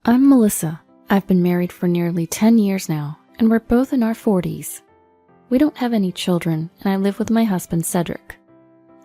I'm Melissa. I've been married for nearly 10 years now, and we're both in our 40s. We don't have any children, and I live with my husband, Cedric.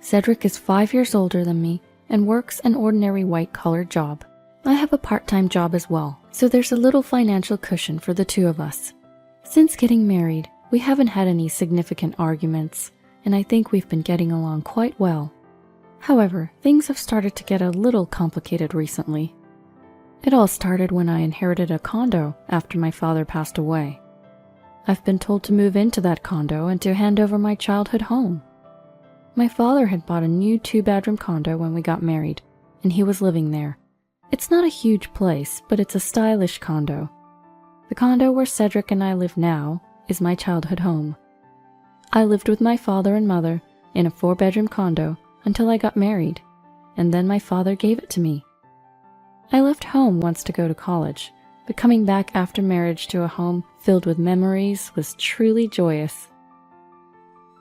Cedric is 5 years older than me and works an ordinary white-collar job. I have a part-time job as well, so there's a little financial cushion for the two of us. Since getting married, we haven't had any significant arguments, and I think we've been getting along quite well. However, things have started to get a little complicated recently. It all started when I inherited a condo after my father passed away. I've been told to move into that condo and to hand over my childhood home. My father had bought a new 2-bedroom condo when we got married, and he was living there. It's not a huge place, but it's a stylish condo. The condo where Cedric and I live now is my childhood home. I lived with my father and mother in a 4-bedroom condo until I got married, and then my father gave it to me. I left home once to go to college, but coming back after marriage to a home filled with memories was truly joyous.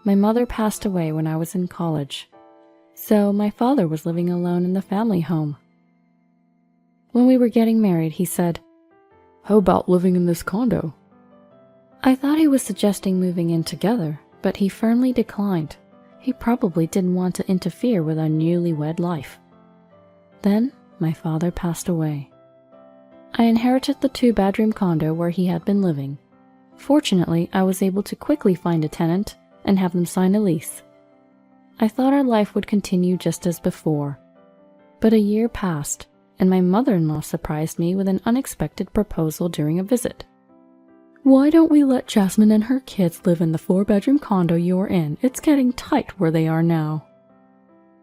My mother passed away when I was in college, so my father was living alone in the family home. When we were getting married, he said, "How about living in this condo?" I thought he was suggesting moving in together, but he firmly declined. He probably didn't want to interfere with our newlywed life. Then, my father passed away. I inherited the 2-bedroom condo where he had been living. Fortunately, I was able to quickly find a tenant and have them sign a lease. I thought our life would continue just as before. But a year passed, and my mother-in-law surprised me with an unexpected proposal during a visit. "Why don't we let Jasmine and her kids live in the 4-bedroom condo you're in? It's getting tight where they are now."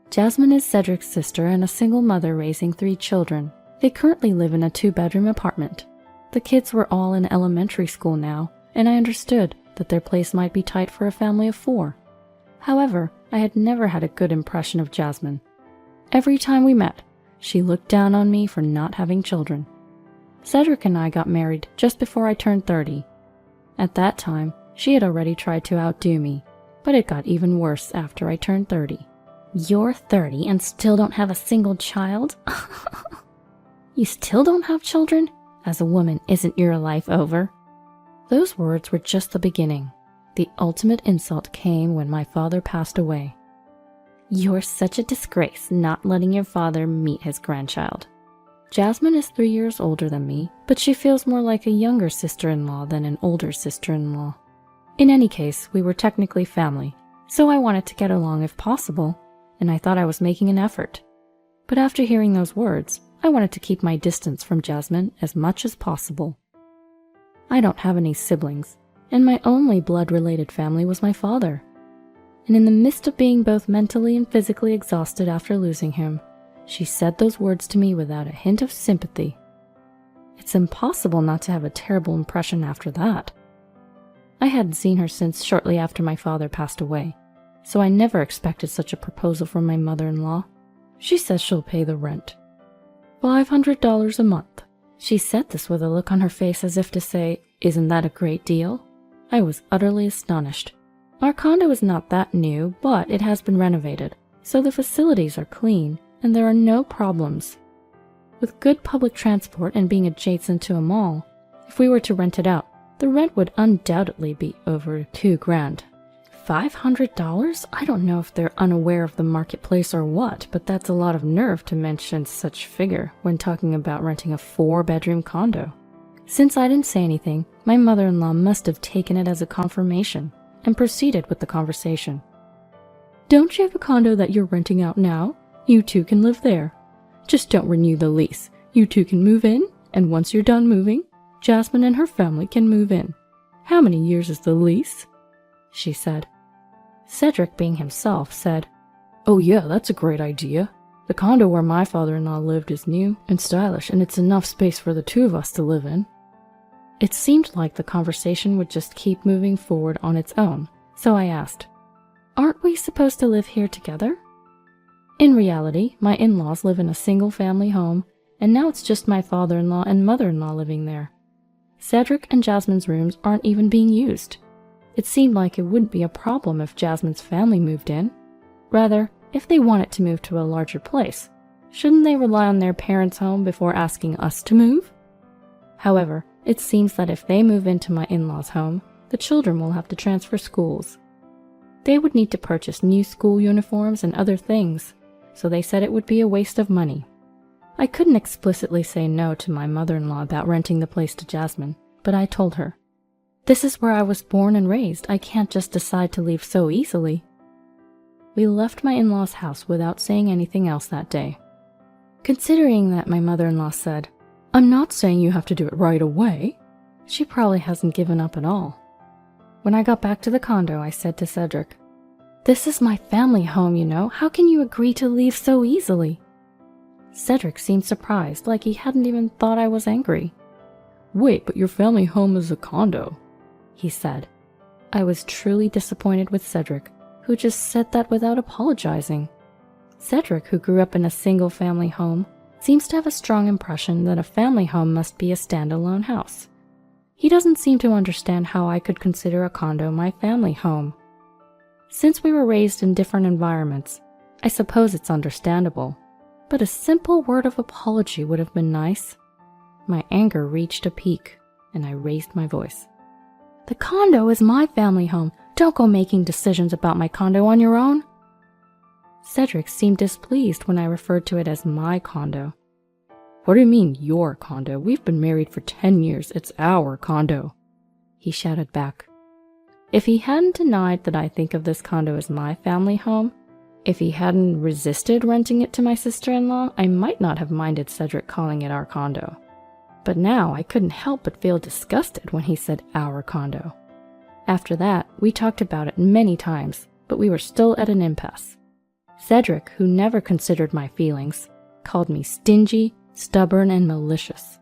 Jasmine is Cedric's sister and a single mother raising 3 children. They currently live in a 2-bedroom apartment. The kids were all in elementary school now, and I understood that their place might be tight for a family of 4. However, I had never had a good impression of Jasmine. Every time we met, she looked down on me for not having children. Cedric and I got married just before I turned 30. At that time, she had already tried to outdo me, but it got even worse after I turned 30. "You're 30 and still don't have a single child? You still don't have children? As a woman, isn't your life over?" Those words were just the beginning. The ultimate insult came when my father passed away. "You're such a disgrace not letting your father meet his grandchild." Jasmine is 3 years older than me, but she feels more like a younger sister-in-law than an older sister-in-law. In any case, we were technically family, so I wanted to get along if possible, and I thought I was making an effort. But after hearing those words, I wanted to keep my distance from Jasmine as much as possible. I don't have any siblings, and my only blood-related family was my father. And in the midst of being both mentally and physically exhausted after losing him, she said those words to me without a hint of sympathy. It's impossible not to have a terrible impression after that. I hadn't seen her since shortly after my father passed away, so I never expected such a proposal from my mother-in-law. She says she'll pay the rent. $500 a month. She said this with a look on her face as if to say, "Isn't that a great deal?" I was utterly astonished. Our condo is not that new, but it has been renovated, so the facilities are clean and there are no problems. With good public transport and being adjacent to a mall, if we were to rent it out, the rent would undoubtedly be over $2,000. $500? I don't know if they're unaware of the marketplace or what, but that's a lot of nerve to mention such figure when talking about renting a 4-bedroom condo. Since I didn't say anything, my mother-in-law must have taken it as a confirmation and proceeded with the conversation. "Don't you have a condo that you're renting out now? You two can live there. Just don't renew the lease. You two can move in, and once you're done moving, Jasmine and her family can move in. How many years is the lease?" she said. Cedric, being himself, said, "Oh yeah, that's a great idea. The condo where my father-in-law lived is new and stylish, and it's enough space for the 2 of us to live in." It seemed like the conversation would just keep moving forward on its own, so I asked, "Aren't we supposed to live here together?" In reality, my in-laws live in a single-family home, and now it's just my father-in-law and mother-in-law living there. Cedric and Jasmine's rooms aren't even being used. It seemed like it wouldn't be a problem if Jasmine's family moved in. Rather, if they wanted to move to a larger place, shouldn't they rely on their parents' home before asking us to move? However, it seems that if they move into my in-laws' home, the children will have to transfer schools. They would need to purchase new school uniforms and other things, so they said it would be a waste of money. I couldn't explicitly say no to my mother-in-law about renting the place to Jasmine, but I told her, "This is where I was born and raised. I can't just decide to leave so easily." We left my in-laws' house without saying anything else that day. Considering that my mother-in-law said, "I'm not saying you have to do it right away," she probably hasn't given up at all. When I got back to the condo, I said to Cedric, "This is my family home, you know. How can you agree to leave so easily?" Cedric seemed surprised, like he hadn't even thought I was angry. "Wait, but your family home is a condo," he said. I was truly disappointed with Cedric, who just said that without apologizing. Cedric, who grew up in a single-family home, seems to have a strong impression that a family home must be a standalone house. He doesn't seem to understand how I could consider a condo my family home. Since we were raised in different environments, I suppose it's understandable, but a simple word of apology would have been nice. My anger reached a peak, and I raised my voice. "The condo is my family home. Don't go making decisions about my condo on your own." Cedric seemed displeased when I referred to it as my condo. "What do you mean, your condo? We've been married for 10 years. It's our condo," he shouted back. If he hadn't denied that I think of this condo as my family home, if he hadn't resisted renting it to my sister-in-law, I might not have minded Cedric calling it our condo. But now I couldn't help but feel disgusted when he said our condo. After that, we talked about it many times, but we were still at an impasse. Cedric, who never considered my feelings, called me stingy, stubborn, and malicious.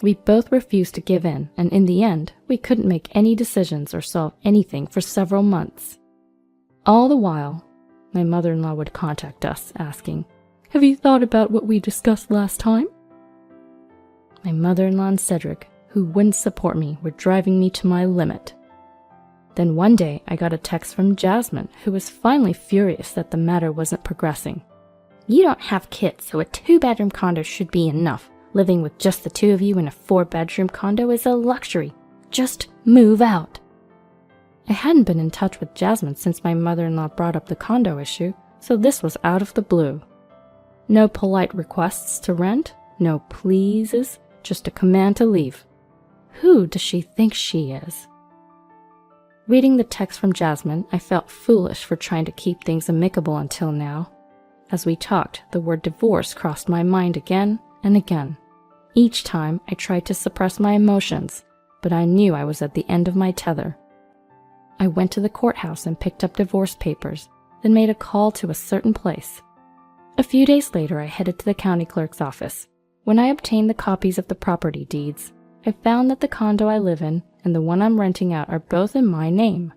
We both refused to give in, and in the end, we couldn't make any decisions or solve anything for several months. All the while, my mother-in-law would contact us, asking, "Have you thought about what we discussed last time?" My mother-in-law and Cedric, who wouldn't support me, were driving me to my limit. Then one day, I got a text from Jasmine, who was finally furious that the matter wasn't progressing. "You don't have kids, so a 2-bedroom condo should be enough. Living with just the 2 of you in a 4-bedroom condo is a luxury. Just move out." I hadn't been in touch with Jasmine since my mother-in-law brought up the condo issue, so this was out of the blue. No polite requests to rent, no pleases, just a command to leave. Who does she think she is? Reading the text from Jasmine, I felt foolish for trying to keep things amicable until now. As we talked, the word divorce crossed my mind again and again. Each time, I tried to suppress my emotions, but I knew I was at the end of my tether. I went to the courthouse and picked up divorce papers, then made a call to a certain place. A few days later, I headed to the county clerk's office. When I obtained the copies of the property deeds, I found that the condo I live in and the one I'm renting out are both in my name.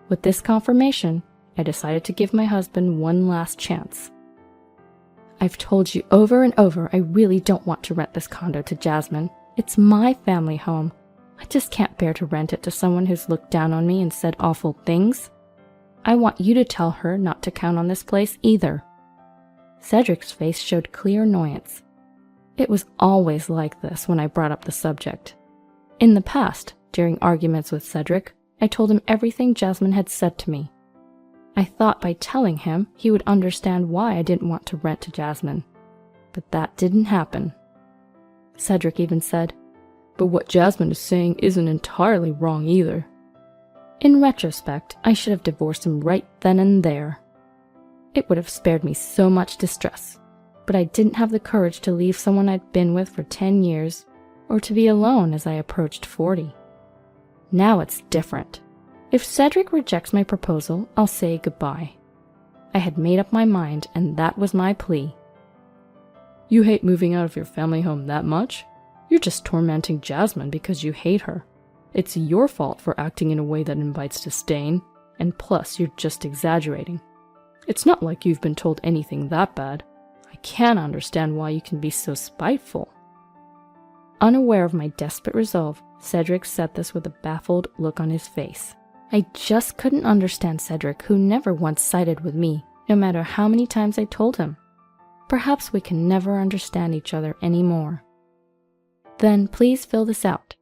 With this confirmation, I decided to give my husband one last chance. "I've told you over and over I really don't want to rent this condo to Jasmine. It's my family home. I just can't bear to rent it to someone who's looked down on me and said awful things. I want you to tell her not to count on this place either." Cedric's face showed clear annoyance. It was always like this when I brought up the subject. In the past, during arguments with Cedric, I told him everything Jasmine had said to me. I thought by telling him, he would understand why I didn't want to rent to Jasmine. But that didn't happen. Cedric even said, "But what Jasmine is saying isn't entirely wrong either." In retrospect, I should have divorced him right then and there. It would have spared me so much distress, but I didn't have the courage to leave someone I'd been with for 10 years, or to be alone as I approached 40. Now it's different. If Cedric rejects my proposal, I'll say goodbye. I had made up my mind, and that was my plea. "You hate moving out of your family home that much? You're just tormenting Jasmine because you hate her. It's your fault for acting in a way that invites disdain, and plus you're just exaggerating. It's not like you've been told anything that bad. I can't understand why you can be so spiteful." Unaware of my desperate resolve, Cedric said this with a baffled look on his face. I just couldn't understand Cedric, who never once sided with me, no matter how many times I told him. Perhaps we can never understand each other anymore. Then please fill this out."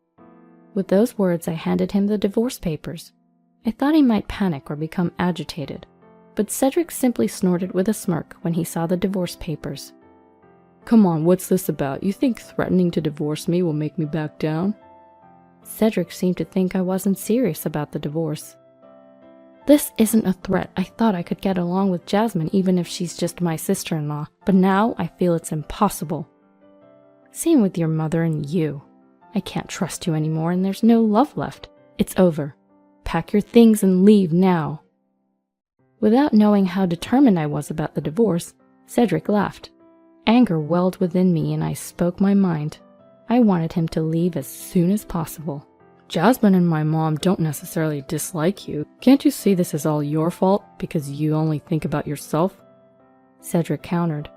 With those words, I handed him the divorce papers. I thought he might panic or become agitated, but Cedric simply snorted with a smirk when he saw the divorce papers. "Come on, what's this about? You think threatening to divorce me will make me back down?" Cedric seemed to think I wasn't serious about the divorce. "This isn't a threat. I thought I could get along with Jasmine even if she's just my sister-in-law, but now I feel it's impossible. Same with your mother and you. I can't trust you anymore and there's no love left. It's over. Pack your things and leave now." Without knowing how determined I was about the divorce, Cedric laughed. Anger welled within me and I spoke my mind. I wanted him to leave as soon as possible. "Jasmine and my mom don't necessarily dislike you. Can't you see this is all your fault because you only think about yourself?" Cedric countered.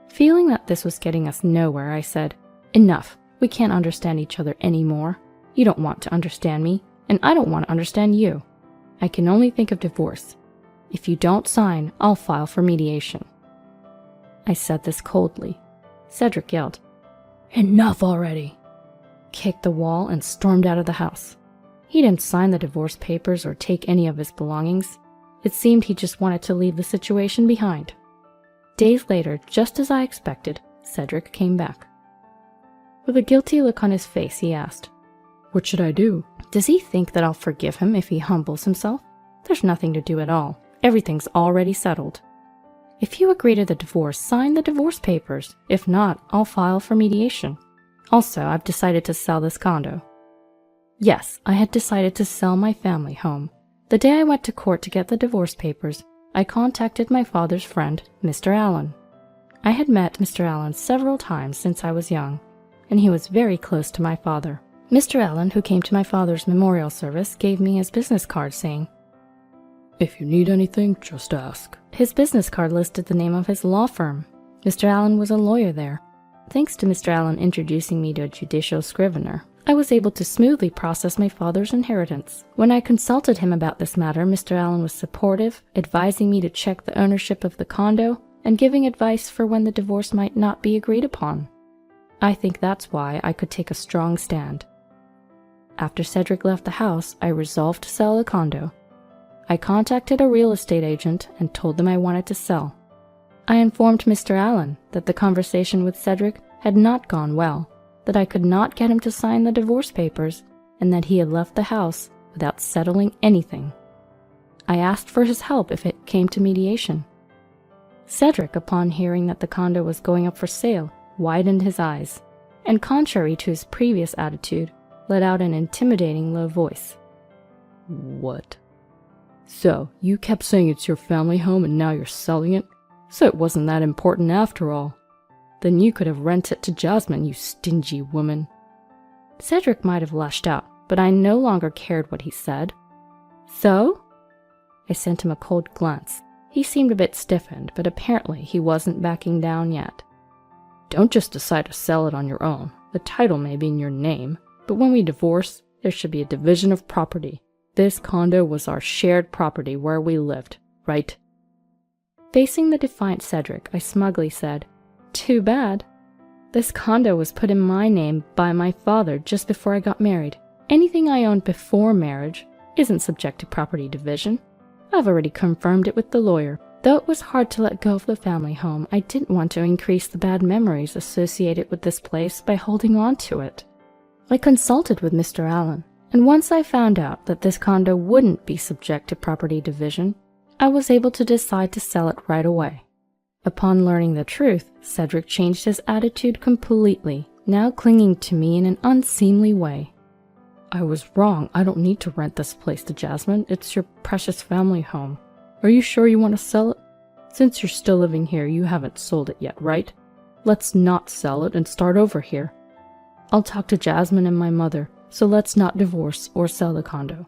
Feeling that this was getting us nowhere, I said, "Enough. We can't understand each other anymore. You don't want to understand me, and I don't want to understand you. I can only think of divorce. If you don't sign, I'll file for mediation." I said this coldly. Cedric yelled, "Enough already!" kicked the wall and stormed out of the house. He didn't sign the divorce papers or take any of his belongings. It seemed he just wanted to leave the situation behind. Days later, just as I expected, Cedric came back. With a guilty look on his face, he asked, "What should I do?" Does he think that I'll forgive him if he humbles himself? There's nothing to do at all. Everything's already settled. If you agree to the divorce, sign the divorce papers. If not, I'll file for mediation. Also, I've decided to sell this condo. Yes, I had decided to sell my family home. The day I went to court to get the divorce papers, I contacted my father's friend, Mr. Allen. I had met Mr. Allen several times since I was young, and he was very close to my father. Mr. Allen, who came to my father's memorial service, gave me his business card saying, "If you need anything, just ask." His business card listed the name of his law firm. Mr. Allen was a lawyer there. Thanks to Mr. Allen introducing me to a judicial scrivener, I was able to smoothly process my father's inheritance. When I consulted him about this matter, Mr. Allen was supportive, advising me to check the ownership of the condo and giving advice for when the divorce might not be agreed upon. I think that's why I could take a strong stand. After Cedric left the house, I resolved to sell the condo. I contacted a real estate agent and told them I wanted to sell. I informed Mr. Allen that the conversation with Cedric had not gone well, that I could not get him to sign the divorce papers, and that he had left the house without settling anything. I asked for his help if it came to mediation. Cedric, upon hearing that the condo was going up for sale, widened his eyes, and contrary to his previous attitude, let out an intimidating low voice. "What? So, you kept saying it's your family home and now you're selling it? So it wasn't that important after all. Then you could have rented it to Jasmine, you stingy woman." Cedric might have lashed out, but I no longer cared what he said. "So?" I sent him a cold glance. He seemed a bit stiffened, but apparently he wasn't backing down yet. "Don't just decide to sell it on your own. The title may be in your name, but when we divorce, there should be a division of property. This condo was our shared property where we lived, right?" Facing the defiant Cedric, I smugly said, "Too bad. This condo was put in my name by my father just before I got married. Anything I owned before marriage isn't subject to property division. I've already confirmed it with the lawyer. Though it was hard to let go of the family home, I didn't want to increase the bad memories associated with this place by holding on to it. I consulted with Mr. Allen, and once I found out that this condo wouldn't be subject to property division, I was able to decide to sell it right away. Upon learning the truth, Cedric changed his attitude completely, now clinging to me in an unseemly way. "I was wrong. I don't need to rent this place to Jasmine. It's your precious family home. Are you sure you want to sell it? Since you're still living here, you haven't sold it yet, right? Let's not sell it and start over here. I'll talk to Jasmine and my mother, so let's not divorce or sell the condo."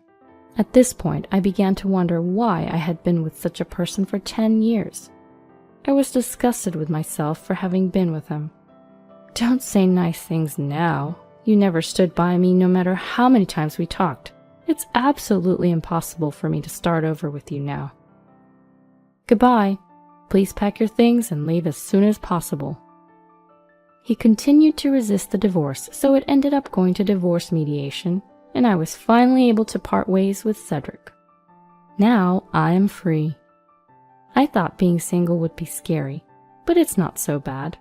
At this point, I began to wonder why I had been with such a person for 10 years. I was disgusted with myself for having been with him. "Don't say nice things now. You never stood by me no matter how many times we talked. It's absolutely impossible for me to start over with you now. Goodbye. Please pack your things and leave as soon as possible." He continued to resist the divorce, so it ended up going to divorce mediation, and I was finally able to part ways with Cedric. Now I am free. I thought being single would be scary, but it's not so bad.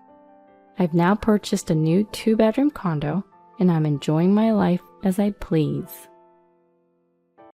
I've now purchased a new 2-bedroom condo, and I'm enjoying my life as I please.